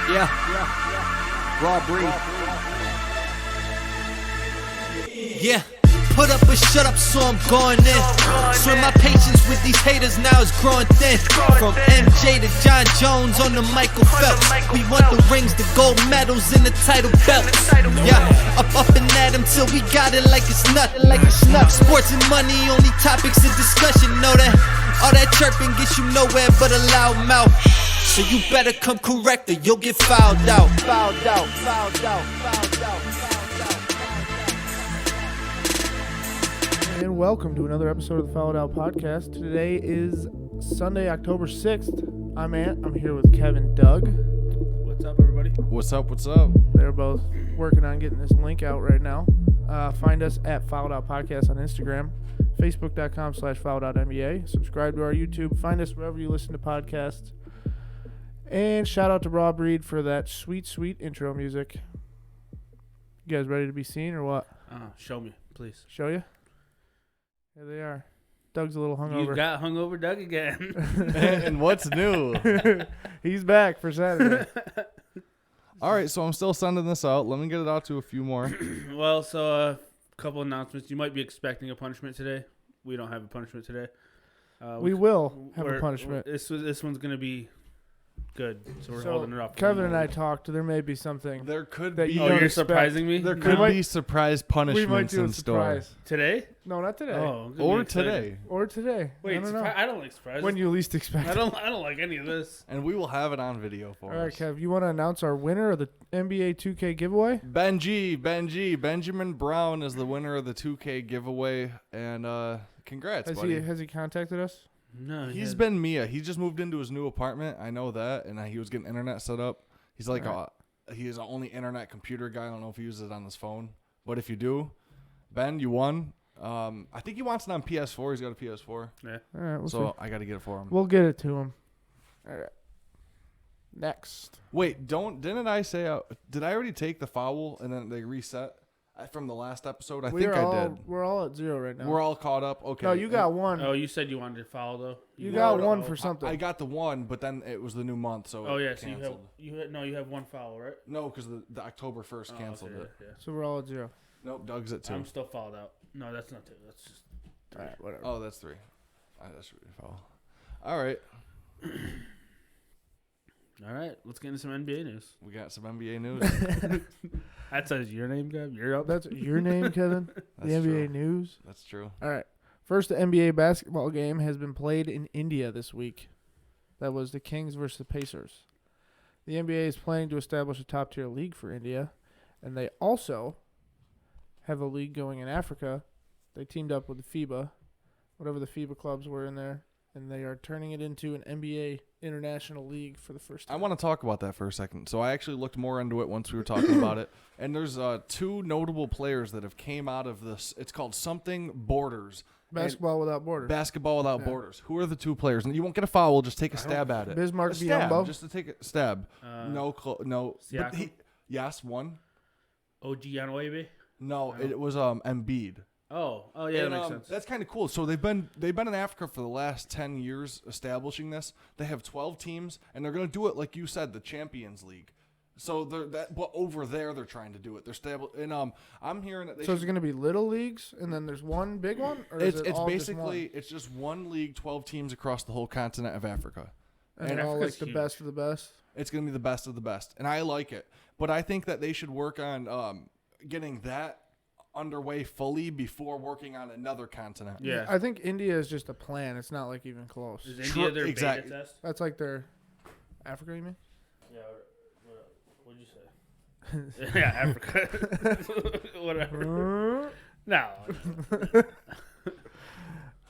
Raw breed. Yeah, put up or shut up, so I'm going in. Swim my patience with these haters now is growing thin. From MJ to John Jones on the Michael Phelps. We want the rings, the gold medals, and the title belts. Yeah, up and at 'em till we got it like it's nothing. Sports and money, only topics of discussion. Know that all that chirping gets you nowhere but a loud mouth. So you better come correct or you'll get fouled out. And welcome to another episode of the Fouled Out Podcast. Today is Sunday, October 6th. I'm Ant. I'm here with Kev and Doug. What's up, everybody? What's up? They're both working on getting this link out right now. Find us at Fouled Out Podcast on Instagram, facebook.com/FouledOutNBA. Subscribe to our YouTube. Find us wherever you listen to podcasts. And shout out to Raw Breed for that sweet, sweet intro music. You guys ready to be seen or what? Show me, please. Show you? Here they are. Doug's a little hungover. You got hungover Doug again. And what's new? He's back for Saturday. All right, so I'm still sending this out. Let me get it out to a few more. Well, so a couple announcements. You might be expecting a punishment today. We don't have a punishment today. We will have a punishment. This one's going to be good, so we're holding it up. Kevin and I talked. There may be something. There could that be. you Oh, don't you're expect. surprising me? There could be surprise We punishments might do a in store. surprise. Today? No, not today. Oh, I'm gonna Or be excited. today. Or today. I Wait, don't know. I don't like surprises. When you least expect I it. don't like any of this. And we will have it on video for All right, us. Kev, you want to announce our winner of the NBA 2K giveaway? Benjamin Brown is the winner of the 2K giveaway. And congrats, buddy. Has he contacted us? No, He's been Mia. He just moved into his new apartment. I know that. And he was getting internet set up. He's like he is the only internet computer guy. I don't know if he uses it on his phone. But if you do, Ben, you won. I think he wants it on PS4. He's got a PS4. Yeah. All right, we'll So see. I got to get it for him. We'll get it to him. All right. Next. Wait, didn't I say, did I already take the foul and then they reset from the last episode? I think I did. We're all at 0 right now. We're all caught up. Okay. No, you got one. Oh, you said you wanted to foul though. You got one foul. for something. I got the one, but then it was the new month, so Oh it yeah, so canceled. you have one foul, right? No, because the October 1st canceled okay, it. yeah. So we're all at 0. Nope, Doug's at 2. I'm still fouled out. No, that's not two. That's just All right, whatever. Oh, that's 3. That should be a foul. All right. all right. Let's get into some NBA news. We got some NBA news. That says your name, Kev. You're up. That's your name, Kevin? The That's NBA true. news. That's true. All right. First NBA basketball game has been played in India this week. That was the Kings versus the Pacers. The NBA is planning to establish a top-tier league for India, and they also have a league going in Africa. They teamed up with the FIBA, whatever the FIBA clubs were in there, and they are turning it into an NBA international league for the first time. I want to talk about that for a second. So I actually looked more into it once we were talking about it. And there's 2 notable players that have came out of this. It's called something Borders. Basketball without borders. Basketball Without Borders. Who are the 2 players? And you won't get a foul. Just take a stab at it. Bismarck A stab, Biyombo. just to take a stab. No. But Siakam? yes, one. OG Anunoby? No, it was Embiid. Oh yeah, that And, makes sense. That's kind of cool. So they've been in Africa for the last 10 years establishing this. They have 12 teams, and they're going to do it like you said, the Champions League. So but over there they're trying to do it. They're stable, and I'm hearing that. So is it going to be little leagues, and then there's one big one, or is it It's all basically it's just one league, 12 teams across the whole continent of Africa. just one? And all like Africa's the huge. best of the best? It's going to be the best of the best, and I like it. But I think that they should work on getting that underway fully before working on another continent. Yeah. I think India is just a plan. It's not like even close. Is India their exactly. beta test? That's like their Africa, you mean? Yeah. What'd you say? Yeah, Africa. Whatever. No.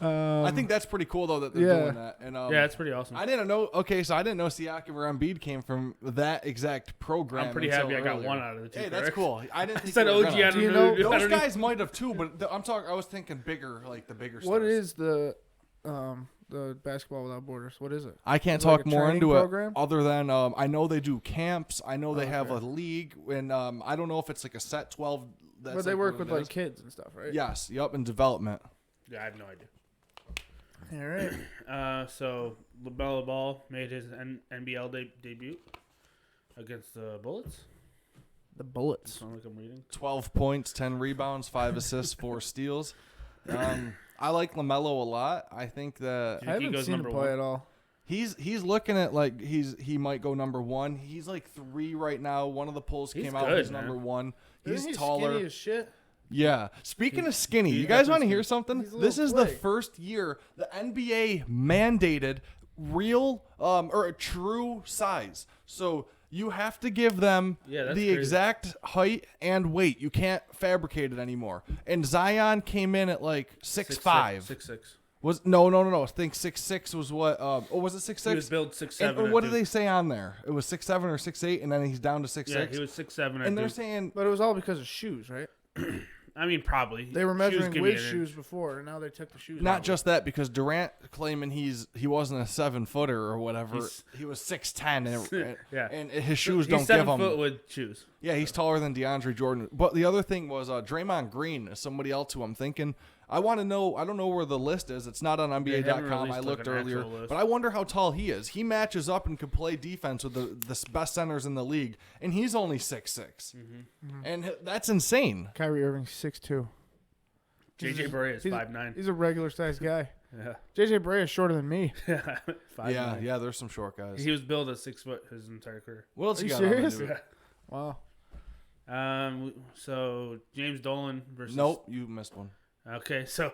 I think that's pretty cool though that they're yeah. doing that. And Yeah, it's pretty awesome. I didn't know. Okay, so I didn't know Siakam or Embiid came from that exact program. I'm pretty until happy I got earlier. one out of the 2. Hey, that's correct? cool. I didn't think said you were OG gonna. Do you know- Anunoby. I Those don't even- guys might have too, but I'm talking. I was thinking bigger, like the bigger. What stars. is the Basketball Without Borders? What is it? I can't Is it like talk a more training into program? it other than I know they do camps. I know they have a Okay. league, and I don't know if it's like a set 12. That's But they like work what with it like is. kids and stuff, right? Yes, yep, and development. Yeah, I have no idea. All right. So LaMelo Ball made his NBL debut. Against the Bullets? The Bullets. Sound like I'm reading. 12 points, 10 rebounds, 5 assists, 4 steals. I like LaMelo a lot. I think that I haven't seen him play at all. he's looking at like he might go number 1. He's like 3 right now. One of the polls He's came out. good, He's man. number 1. Isn't He's he taller. skinny as shit? Yeah. Speaking of skinny, he's you guys want to definitely hear something? He's a This little is the flake. first year the NBA mandated real or a true size. So you have to give them Yeah, that's the crazy. exact height and weight. You can't fabricate it anymore. And Zion came in at like 6'5". 6'6". Was no. I think 6'6" was what was it 6'6"? He was billed 6'7". And what did they say on there? It was 6'7" or 6'8", and then he's down to 6'6". Yeah, he was 6'7". and they're saying But it was all because of shoes, right? I mean, probably. They were Shoes measuring give me with an shoes before, and now they took the shoes not out. just that, because Durant claiming he wasn't a 7-footer or whatever. He's- He was 6'10", and, Yeah. and his shoes He's don't 7 give him. foot with shoes. Yeah, he's taller than DeAndre Jordan. But the other thing was Draymond Green is somebody else who I'm thinking. I want to know. I don't know where the list is. It's not on They haven't NBA.com. I released, like, looked an earlier, actual list. but I wonder how tall he is. He matches up and can play defense with the best centers in the league, and he's only 6'6", and that's insane. Kyrie Irving's 6'2". JJ Barea is 5'9". He's a regular sized guy. Yeah. JJ Barea is shorter than me. 5'9". Yeah. There's some short guys. He was billed at 6 foot his entire career. What else Are you you got? serious? On Wow. So James Dolan versus. Nope, you missed one. Okay, so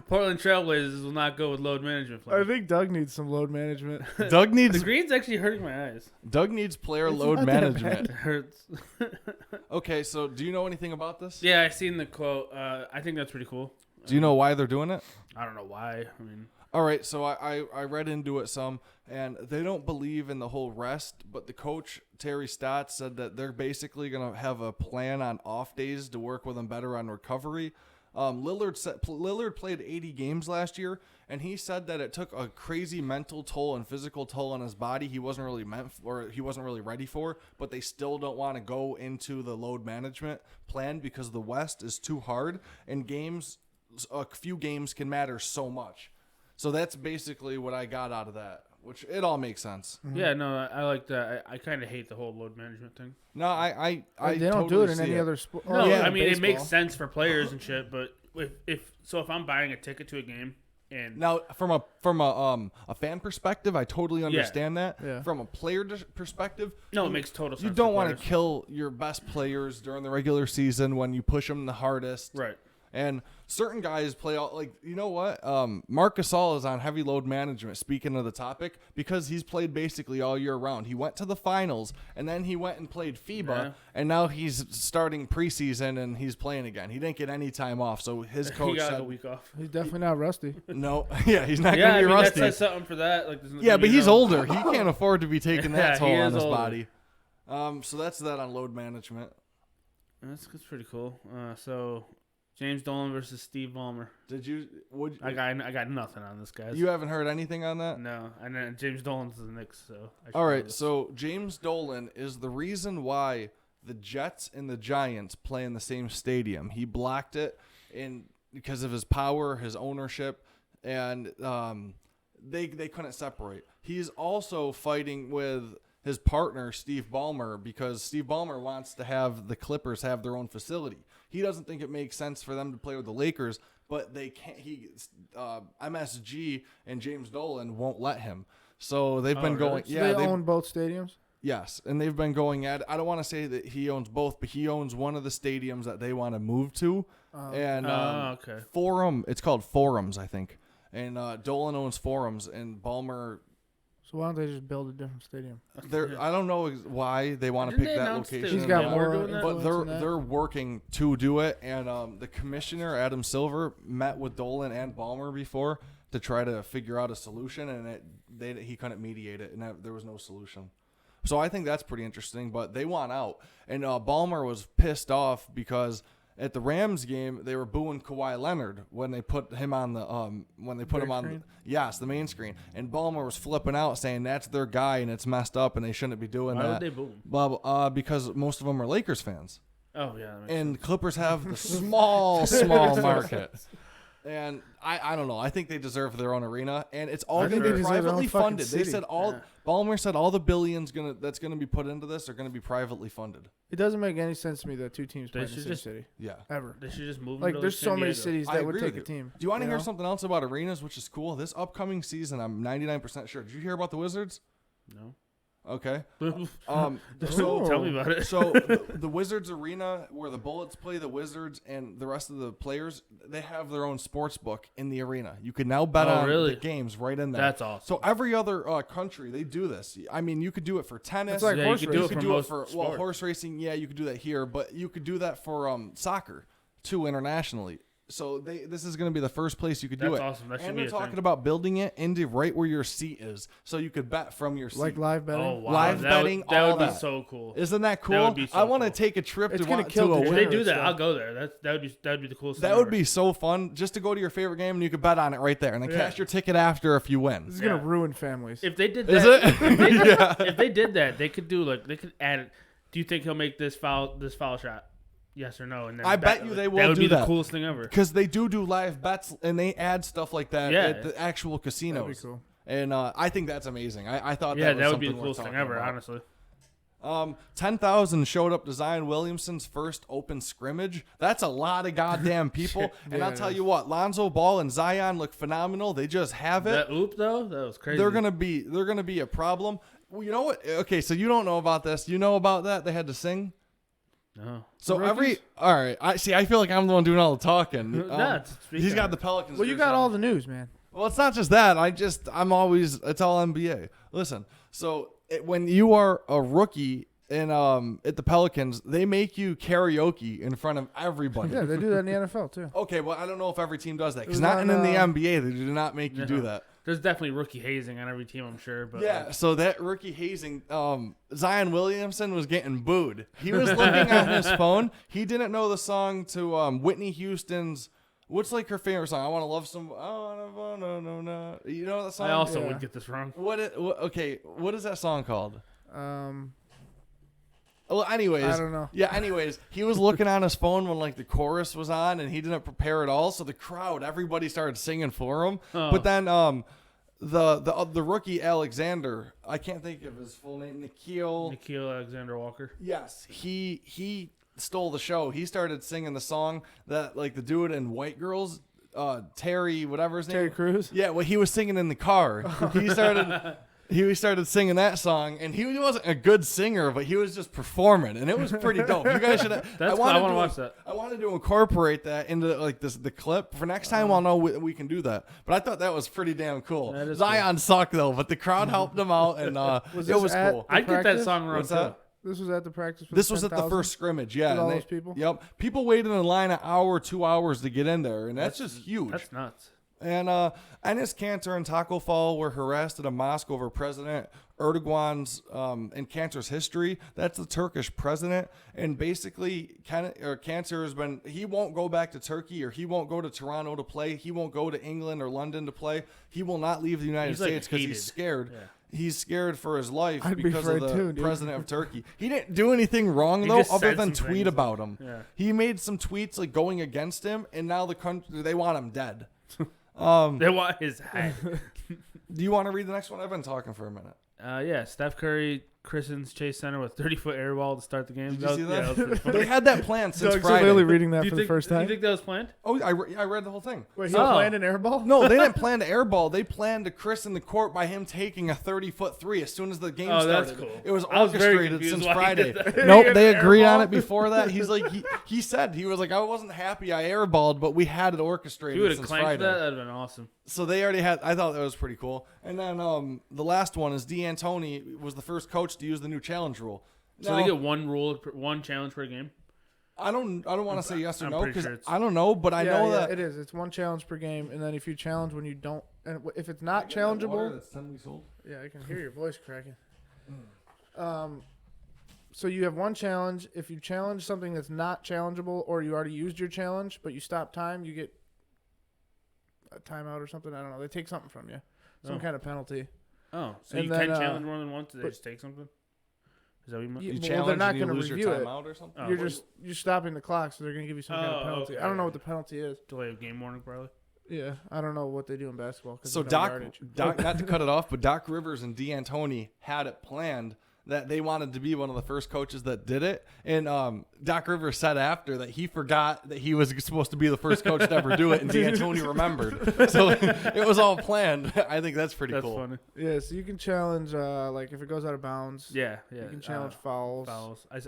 Portland Trailblazers will not go with load management I plan. think Doug needs some load management. Doug The needs green's actually hurting my eyes. player It's load not that management. It hurts. Okay, so do you know anything about this? Yeah, I seen the quote. I think that's pretty cool. Do you know why they're doing it? I don't know why. I mean, All right, so I read into it some, and they don't believe in the whole rest, but the coach, Terry Stotts, said that they're basically going to have a plan on off days to work with them better on recovery. Lillard played 80 games last year, and he said that it took a crazy mental toll and physical toll on his body he wasn't really he wasn't really ready for, but they still don't want to go into the load management plan because the West is too hard, and a few games can matter so much. So that's basically what I got out of that, which it all makes sense. yeah, no, I like that. I kind of hate the whole load management thing. No, I they don't totally do it in see any other sport. No, yeah, I mean it makes baseball. sense for players and shit, but if I'm buying a ticket to a game and Now, from a fan perspective, I totally understand that. Yeah. From a player perspective, no, it makes total sense. you don't for want to players. kill your best players during the regular season when you push them the hardest. Right. And certain guys play out like, you know what? Marc Gasol is on heavy load management, speaking of the topic, because he's played basically all year round. He went to the finals, and then he went and played FIBA, Yeah. and now he's starting preseason, and he's playing again. He didn't get any time off, so his coach He got said, a week off. He's definitely not rusty. no, yeah, he's not Yeah, going I to be mean that rusty. says something for that. Like, Yeah, but he's older. He can't afford to be taking that Yeah, toll he on is his older. body. So that's that on load management. That's pretty cool. So James Dolan versus Steve Ballmer. I got nothing on this, guys. You haven't heard anything on that? No, and then James Dolan's the Knicks. So I should All know right, this. so James Dolan is the reason why the Jets and the Giants play in the same stadium. He blocked it because of his power, his ownership, and they couldn't separate. He's also fighting with his partner, Steve Ballmer, because Steve Ballmer wants to have the Clippers have their own facility. He doesn't think it makes sense for them to play with the Lakers, but they can't. MSG and James Dolan won't let him. So they've been really? going. So Yeah, they own both stadiums? yes, and they've been going at. I don't want to say that he owns both, but he owns one of the stadiums that they want to move to. And okay. Forum. It's called Forums, I think. And Dolan owns Forums, and Ballmer. So why don't they just build a different stadium? I don't know why they want to Didn't pick they that announce location. He's got they more were doing that? But influence in that? they're working to do it, and the commissioner Adam Silver met with Dolan and Ballmer before to try to figure out a solution, and he couldn't mediate it, and there was no solution. So I think that's pretty interesting. But they want out, and Ballmer was pissed off because at the Rams game they were booing Kawhi Leonard when they put him on the screen? the main screen, and Ballmer was flipping out saying that's their guy and it's messed up and they shouldn't be doing Why that. would they boo him? Well, because most of them are Lakers fans. Oh yeah. That makes And Clippers have the small market. And I don't know. I think they deserve their own arena, and it's all I going think to be they deserve their own privately fucking funded. They city. said Ballmer said all the billions that's going to be put into this are going to be privately funded. It doesn't make any sense to me that two teams play They in the should same city. Yeah. Ever. They should just move. Like, them to there's San so many Diego. cities I that would agree take a with you. team. Do you want to hear know? something else about arenas, which is cool? This upcoming season, I'm 99% sure. Did you hear about the Wizards? No. Okay. Oh. Tell me about it. So the Wizards arena where the Bullets play, the Wizards and the rest of the players, they have their own sports book in the arena. You can now bet on the games right in there. That's awesome. So every other country, they do this. I mean, you could do it for tennis. It's like horse you could do racing. it for do it most for sports. horse racing. Yeah, you could do that here, but you could do that for soccer too internationally. So this is going to be the first place you could do That's it. awesome. That should And be they're a talking thing. about building it into right where your seat is, so you could bet from your seat. Like live betting. Oh wow, Live betting, that all would be that. so cool. Isn't that cool? That would be so I want to cool. take a trip It's to gonna to kill a the If they Wizards. do that, stuff. I'll go there. That would be the coolest. That thing would ever. be so fun just to go to your favorite game and you could bet on it right there and then Yeah. cash your ticket after if you win. This is gonna Yeah. ruin families. If they did Is that, it? Yeah. if they did that, they could do they could add it. Do you think he'll make this foul shot? Yes or no? And then I bet you they will That would do be the that. coolest thing ever. Because they do live bets and they add stuff like that Yeah. at the actual casinos. That'd be cool. And I think that's amazing. I thought Yeah, that that would be the something worth coolest thing talking ever. about. Honestly. 10,000 showed up to Zion Williamson's first open scrimmage. That's a lot of goddamn people. And Yeah, I'll it tell is. you what, Lonzo Ball and Zion look phenomenal. They just have it. That oop though, that was crazy. They're gonna be a problem. Well, you know what? Okay, so you don't know about this. You know about that? They had to sing. No. So Rookies? all right. I feel like I'm the one doing all the talking. He's got the Pelicans. Well, you jersey got on. all the news, man. Well, it's not just that. I'm always. It's all NBA. Listen. So when you are a rookie in at the Pelicans, they make you karaoke in front of everybody. Yeah, they do that in the NFL too. Okay, well, I don't know if every team does that because was not on, in the NBA they do not make you do No. that. There's definitely rookie hazing on every team, I'm sure. But Yeah, so that rookie hazing, Zion Williamson was getting booed. He was looking on his phone. He didn't know the song to Whitney Houston's. What's like her favorite song? I want to love some. No. You know that song? I also Yeah. would get this wrong. Okay, what is that song called? I Well, anyways, don't know. Yeah, anyways, he was looking on his phone when like the chorus was on, and he didn't prepare at all. So the crowd, everybody started singing for him. Oh. But then the rookie Alexander, I can't think of his full name, Nikhil Alexander Walker. Yes, he stole the show. He started singing the song that like the dude in White Girls, Terry, whatever his name. Terry Crews. Yeah, well, he was singing in the car. He started singing that song, and he wasn't a good singer, but he was just performing, and it was pretty dope. You guys should. That's cool. I want to watch that. I wanted to incorporate that into like the clip for next time. I'll know we can do that. But I thought that was pretty damn cool. That is Zion sucked though, but the crowd helped him out, and it was at cool. the I'd get that practice? song wrong What's too. that? This was at the practice. For This the was at the 10,000? first scrimmage, yeah. With all and those people? Yep. People waited in line an hour, 2 hours to get in there, and that's just huge. That's nuts. And Enes Kanter and Taco Fall were harassed at a mosque over President Erdogan's and Kanter's history. That's the Turkish president. And basically, Kanter has been, he won't go back to Turkey, or he won't go to Toronto to play. He won't go to England or London to play. He will not leave the United He's, like, States because hated. he's scared. Yeah. He's scared for his life I'd be because of afraid the too, dude. president of Turkey. He didn't do anything wrong, He though, just other said than some tweet things, about him. Yeah. He made some tweets like going against him, and now the country, they want him dead. They want his head. Do you want to read the next one? I've been talking for a minute. Yeah, Steph Curry christens Chase Center with 30-foot air ball to start the game. Did you see that? Yeah, that was pretty funny. They had that plan since Doug's Friday. literally reading that Do for you the first Do time. you think that was planned? Oh, I read the whole thing. Wait, he Oh. planned an airball? No, they didn't plan to airball. They planned to christen the court by him taking a 30-foot three as soon as the game Oh, started. that's cool. It was I was very orchestrated confused since why he Friday. did that. Nope, He they had agreed on airball? it before that. He's like, he said, he was like, I wasn't happy I airballed, but we had it If orchestrated you would have since clanked Friday. that, that'd have been awesome. So they already had. I thought that was pretty cool. And then the last one is D'Antoni was the first coach to use the new challenge rule. So Now, they get one challenge per game. I don't want to say yes or I'm no pretty because sure it's- I don't know, but I know that it is. It's one challenge per game, and then if you challenge when you don't, and if it's not challengeable, That's 10 weeks old. yeah, I can hear your voice cracking. So you have one challenge. If you challenge something that's not challengeable, or you already used your challenge, but you stop time, you get a timeout or something. I don't know. They take something from you, some Oh. kind of penalty. Oh, so And you then, can challenge more than once? They but- just take something? Is that what you meant? Yeah, You well, challenge they're not and you gonna lose your review it. timeout or something. Oh. You're stopping the clock, so they're gonna give you some kind of Oh, penalty. okay. I don't know what the penalty is. Delay of game warning, probably. Yeah, I don't know what they do in basketball. So Doc, not to cut it off, but Doc Rivers and D'Antoni had it planned that they wanted to be one of the first coaches that did it. And Doc Rivers said after that he forgot that he was supposed to be the first coach to ever do it, and D'Antoni remembered. So it was all planned. I think that's pretty cool. That's funny. Yeah, so you can challenge, like, if it goes out of bounds. Yeah. You can challenge fouls.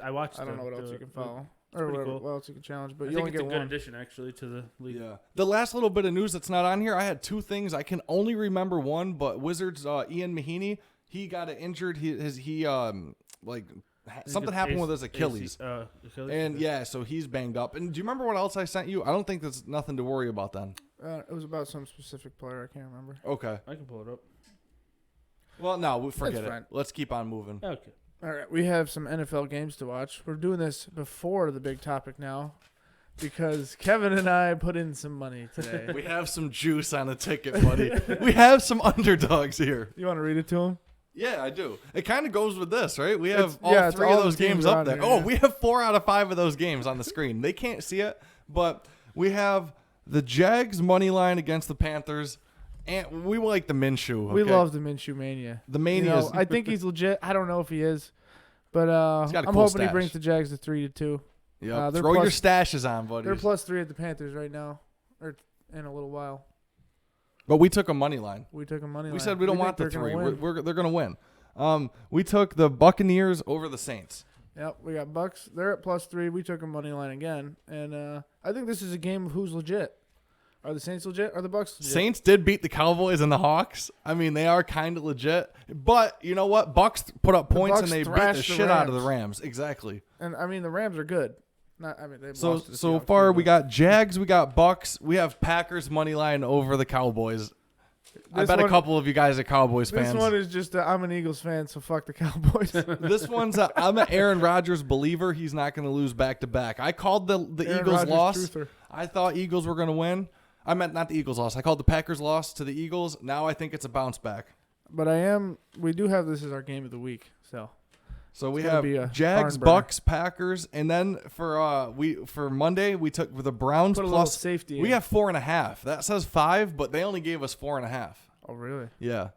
I watched. I don't know what else you can foul. Or what else you can challenge, but I you think only it's get a good one. addition, actually, to the league. Yeah. The last little bit of news that's not on here, I had two things. I can only remember one, but Wizards Ian Mahinmi, he got injured. Something happened with his Achilles. And yeah, so he's banged up. And do you remember what else I sent you? I don't think there's nothing to worry about then. It was about some specific player. I can't remember. Okay. I can pull it up. Well, no, we forget That's fine. it. Let's keep on moving. Okay. All right, we have some NFL games to watch. We're doing this before the big topic now because Kevin and I put in some money today. We have some juice on a ticket, buddy. We have some underdogs here. You want to read it to him? Yeah, I do. It kind of goes with this, right? We have all it's three all of those the teams games up on there. here, Oh, yeah. we have 4 out of 5 of those games on the screen. They can't see it, but we have the Jags money line against the Panthers, and we like the Minshew. Okay? We love the Minshew mania. The mania. You know, I think he's legit. I don't know if he is, but got a I'm cool hoping he stash. brings the Jags to 3-2. Yep. they're Throw your plus- stashes on, buddy. They're +3 at the Panthers right now, or in a little while. But we took a money line. We took a money line. We said we don't want the think they're 3. gonna win. They're going to win. We took the Buccaneers over the Saints. Yep, we got Bucks. They're at +3. We took a money line again, and I think this is a game of who's legit. Are the Saints legit? Are the Bucks legit? Saints did beat the Cowboys and the Hawks. I mean, they are kind of legit. But you know what? Bucks put up points Bucks and they beat thrashed the the shit out of the Rams. Rams. Exactly. And I mean, the Rams are good. They've So lost to the so Seahawks far too, we but got Jags, we got Bucks, we have Packers money line over the Cowboys. I This bet a one- couple of you guys are Cowboys This fans. one is just I'm an Eagles fan, so fuck the Cowboys. This one's I'm an Aaron Rodgers believer. He's not going to lose back to back. I called the Aaron Eagles Rodgers loss. truther. I thought Eagles were going to win. I meant not the Eagles loss. I called the Packers loss to the Eagles. Now I think it's a bounce back. But we do have this as our game of the week. So we gonna be a have Jags, barn burner. Bucks, Packers, and then for Monday we took the Browns put a little plus safety in. We have 4.5. That says 5, but they only gave us 4.5. Oh, really? Yeah,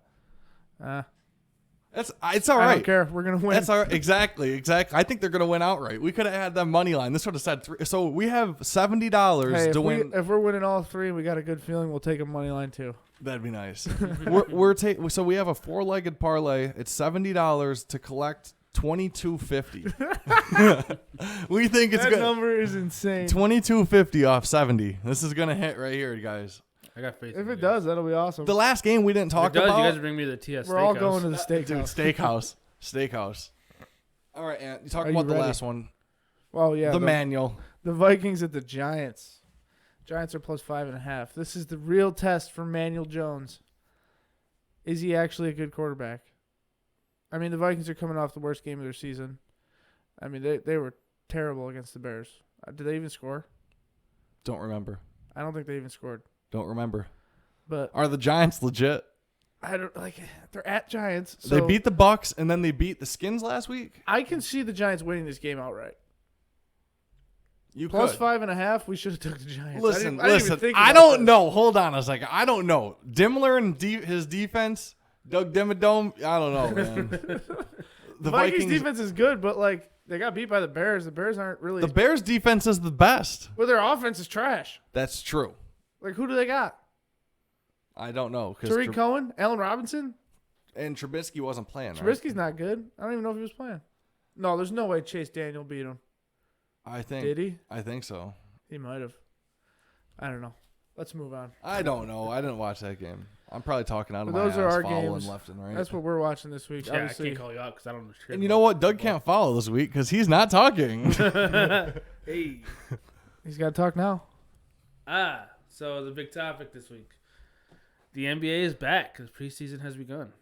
it's all I don't right. care. We're going to win. That's all right. Exactly. I think they're gonna win outright. We could have had that money line. This would have said 3. So we have $70 Hey, to win. if we're winning all 3, we got a good feeling we'll take a money line too. That'd be nice. So we have a 4-legged parlay. It's $70 to collect $22.50. We think it's That good. number is insane. $22.50 off 70. This is gonna hit right here, guys. I got faith. If in it you does, guys. that'll be awesome. The last game we didn't If talk it does, about. you guys bring me to the TS We're all Steakhouse. going to the Dude, steakhouse. steakhouse. All right, Ant. You talk Are about you the ready? last one. Well, yeah. The manual. The Vikings at the Giants. Giants are +5.5. This is the real test for Manuel Jones. Is he actually a good quarterback? I mean, the Vikings are coming off the worst game of their season. I mean, they were terrible against the Bears. Did they even score? Don't remember. I don't think they even scored. Don't remember. But Are the Giants legit? I don't like. They're at Giants. So They beat the Bucks and then they beat the Skins last week. I can see the Giants winning this game outright. You Plus could. 5.5. We should have took the Giants. Listen, I didn't even think I about don't this. know. Hold on a second. I don't know. Dimmler and his defense, Doug Dimmadome. I don't know, man. The Vikings defense is good, but like they got beat by the Bears. The Bears aren't really. The Bears defense is the best. Well, their offense is trash. That's true. Like who do they got? I don't know. Tariq Cohen, Allen Robinson. And Trubisky wasn't playing. Right? Trubisky's not good. I don't even know if he was playing. No, there's no way Chase Daniel beat him. I think. Did he? I think so. He might have. I don't know. Let's move on. I don't know. I didn't watch that game. I'm probably talking out of But my those are ass, our following games. left and right. That's what we're watching this week. Yeah, I obviously. can't call you out because I don't know shit And you know what? Doug can't follow this week because he's not talking. Hey. He's got to talk now. So the big topic this week. The NBA is back because preseason has begun.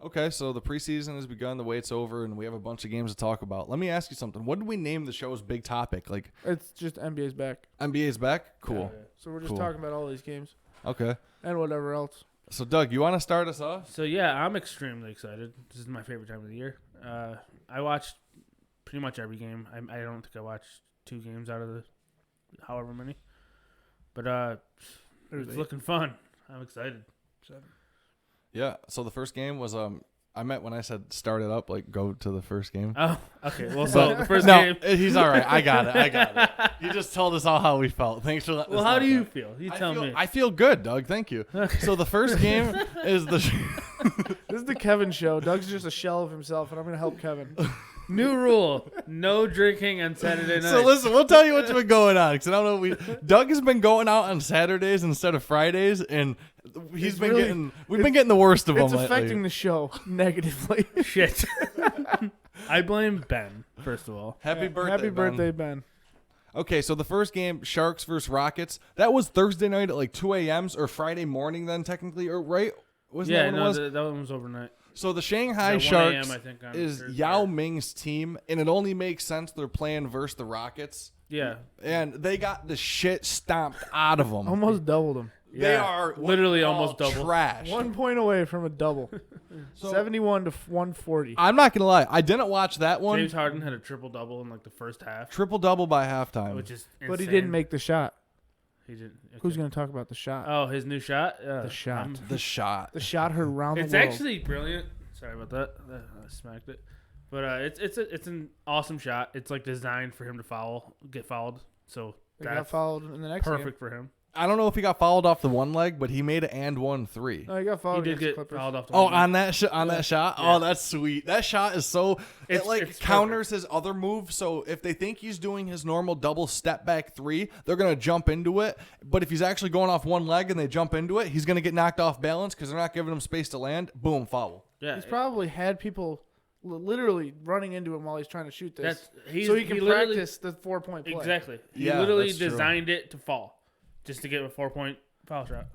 Okay, so the preseason has begun, the wait's over, and we have a bunch of games to talk about. Let me ask you something. What did we name the show's big topic? Like It's just NBA's back. NBA's back? Cool. So we're just Cool. talking about all these games Okay. and whatever else. So Doug, you want to start us off? So yeah, I'm extremely excited. This is my favorite time of the year. I watched pretty much every game. I don't think I watched 2 games out of the however many. But It's looking fun. I'm excited. 7. Yeah. So the first game was I meant when I said start it up, like go to the first game. Oh, okay. Well, so the first No, game. he's all right. I got it. You just told us all how we felt. Thanks for letting us Well, how know do you that. feel? You tell me. I feel good, Doug. Thank you. So the first game is the. This is the Kevin show. Doug's just a shell of himself, and I'm going to help Kevin. New rule: no drinking on Saturday night. So listen, we'll tell you what's been going on because I don't know. Doug has been going out on Saturdays instead of Fridays, and we've been getting the worst of them It's lately. affecting the show negatively. Shit. I blame Ben, first of all. Happy birthday, Happy Ben. birthday, Ben. Okay, so the first game, Sharks versus Rockets, that was Thursday night at like 2 a.m. or Friday morning then technically, or right? Wasn't that when it was? that one was overnight. So the Shanghai Yeah, 1 Sharks a.m., I think, on is Thursday. Yao Ming's team, and it only makes sense they're playing versus the Rockets. Yeah. And they got the shit stomped out of them. Almost doubled him. They Yeah. are Literally all almost double. trash. 1 point away from a double. 71 to 140. I'm not gonna lie, I didn't watch that one. James Harden had a triple-double in like the first half, Triple double by halftime. which is insane. But he didn't make the shot. He didn't. Okay. Who's going to talk about the shot? Oh, his new shot? The shot. the shot. The shot heard around It's the world. actually brilliant. Sorry about that. I smacked it. But it's an awesome shot. It's like designed for him to get fouled. So They got that's fouled in the next perfect for him. I don't know if he got fouled off the one leg, but he made it and 1-3. game. No, he got He fouled did against the get Clippers. fouled off the Oh, one. on that that shot? Yeah. Oh, that's sweet. That shot is so it It's counters his other move. So if they think he's doing his normal double step back 3, they're gonna jump into it. But if he's actually going off one leg and they jump into it, he's gonna get knocked off balance because they're not giving him space to land. Boom, foul. Yeah, He's probably had people literally running into him while he's trying to shoot this. so he can literally- practice the 4-point play. Exactly. He Yeah, literally that's true. designed it to fall, just to get a 4-point foul shot.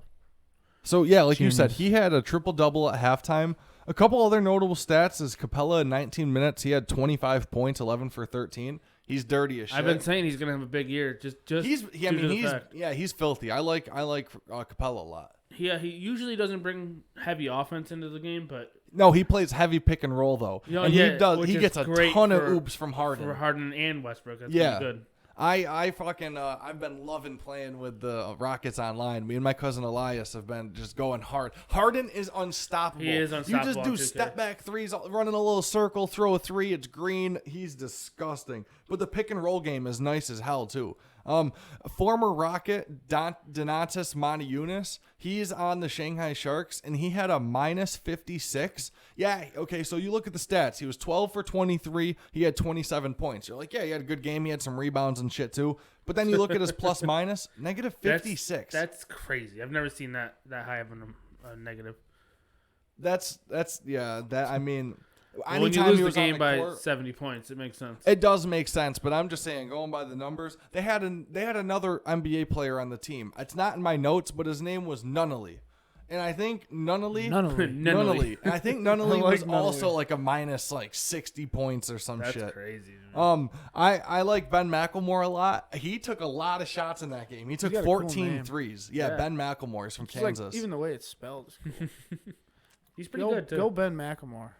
So yeah, like you said, Genius. he had a triple double at halftime. A couple other notable stats is Capella in 19 minutes, he had 25 points, 11 for 13. He's dirty as shit. I've been saying he's gonna have a big year. Just he's due to the fact. he's filthy. I like Capella a lot. He usually doesn't bring heavy offense into the game, but No, he plays heavy pick and roll though, You know, and yeah, he does. which He is gets a great ton of for- oops from Harden. for Harden and Westbrook, that's Yeah. pretty good. I fucking I've been loving playing with the Rockets online. Me and my cousin Elias have been just going hard. Harden is unstoppable. He is You unstoppable just on do 2K. step back threes, running a little circle, throw a 3, it's green. He's disgusting. But the pick and roll game is nice as hell too. Former Rocket Donatas Motiejunas, he's on the Shanghai Sharks, and he had a minus 56. Yeah, okay, so you look at the stats. He was 12 for 23. He had 27 points. You're like, yeah, he had a good game. He had some rebounds and shit too. But then you look at his plus minus, negative 56. That's crazy. I've never seen that high of a negative. I mean, Well, when you anytime lose he the was on game by court, 70 points, it makes sense. it does make sense, but I'm just saying, going by the numbers, they had another NBA player on the team. It's not in my notes, but his name was Nunnally. And I think Nunnally. And I think Nunnally I like was Nunnally. also like a minus 60 points or some That's shit. crazy. Man. I like Ben McLemore a lot. He took a lot of shots in that game. He took got a cool 14 name. threes. Yeah, Yeah. Ben McLemore is from It's like, Kansas. even the way it's spelled is cool. He's pretty go, good too. go Ben McLemore.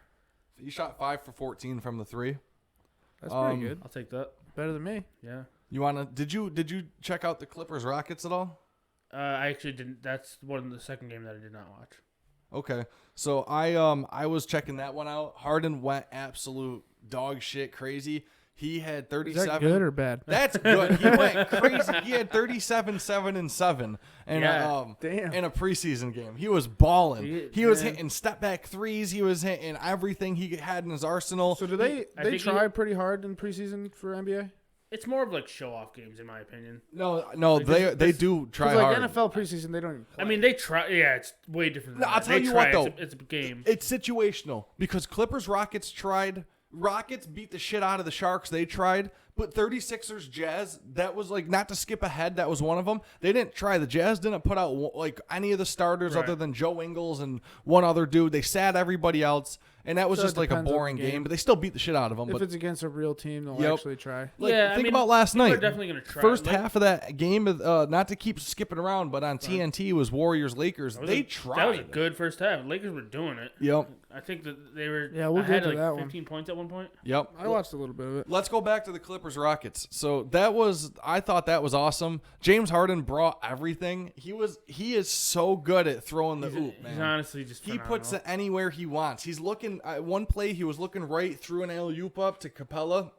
He shot 5 for 14 from the 3. That's pretty good. I'll take that. Better than me. Yeah. You wanna? Did you check out the Clippers Rockets at all? I actually didn't. That's the second game that I did not watch. Okay, so I was checking that one out. Harden went absolute dog shit crazy. He had Is 37. that good or bad? That's good. He went crazy. He had 37, 7, and 7, and Yeah. Damn. in a preseason game. He was balling. He was man. hitting step back threes. He was hitting everything he had in his arsenal. So do I they think try pretty hard in preseason for NBA? It's more of like show off games, in my opinion. No, Like they this- do try Because like hard. NFL preseason, they don't even play. I mean, they try. Yeah, it's way different. Than No, I'll that. tell They you try. what, though. It's a game. It's situational because Clippers Rockets tried. Rockets beat the shit out of the Sharks. They tried. But 36ers Jazz, that was like, not to skip ahead, that was one of them. They didn't try. The Jazz didn't put out like any of the starters Right. other than Joe Ingles and one other dude. They sat everybody else. And that was So it just like a depends on the boring game. game, but they still beat the shit out of them. If But it's against a real team, they'll Yep. actually try. like, Yeah, I think mean, about last people are night. definitely gonna try. First Like, half of that game, not to keep skipping around, but on TNT was Warriors-Lakers. They tried. That was a good first half. Lakers were doing it. Yep. I think that they were. Yeah, we'll ahead get to like that one. 15 points at one point. Yep. I watched a little bit of it. Let's go back to the Clippers-Rockets. So I thought that was awesome. James Harden brought everything. He is so good at throwing the hoop, man. He's honestly just. He phenomenal. puts it anywhere he wants. He's looking at one play. He was looking right through an alley-oop up to Capella.